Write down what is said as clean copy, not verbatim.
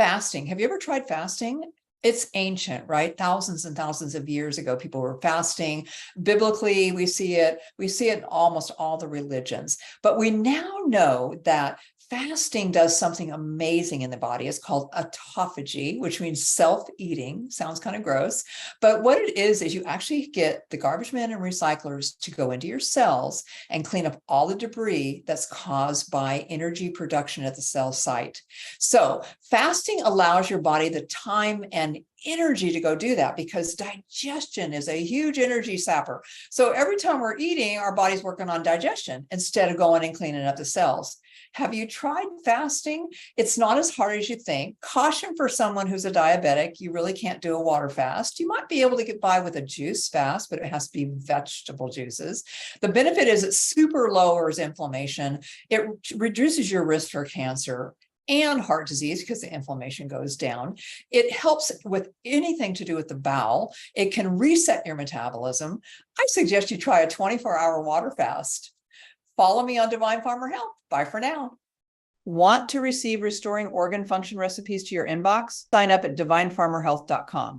Fasting. Have you ever tried fasting? It's ancient, right? Thousands and thousands of years ago, people were fasting. Biblically, we see it in almost all the religions. But we now know that fasting does something amazing in the body. It's called autophagy, which means self-eating. Sounds kind of gross. But what it is you actually get the garbage men and recyclers to go into your cells and clean up all the debris that's caused by energy production at the cell site. So fasting allows your body the time and energy to go do that, because digestion is a huge energy sapper. So every time we're eating, our body's working on digestion instead of going and cleaning up the cells. Have you tried fasting? It's not as hard as you think. Caution for someone who's a diabetic, you really can't do a water fast. You might be able to get by with a juice fast, but it has to be vegetable juices. The benefit is it super lowers inflammation. It reduces your risk for cancer and heart disease because the inflammation goes down. It helps with anything to do with the bowel. It can reset your metabolism. I suggest you try a 24-hour water fast. Follow me on Divine Farmer Health. Bye for now. Want to receive restoring organ function recipes to your inbox? Sign up at divinefarmerhealth.com.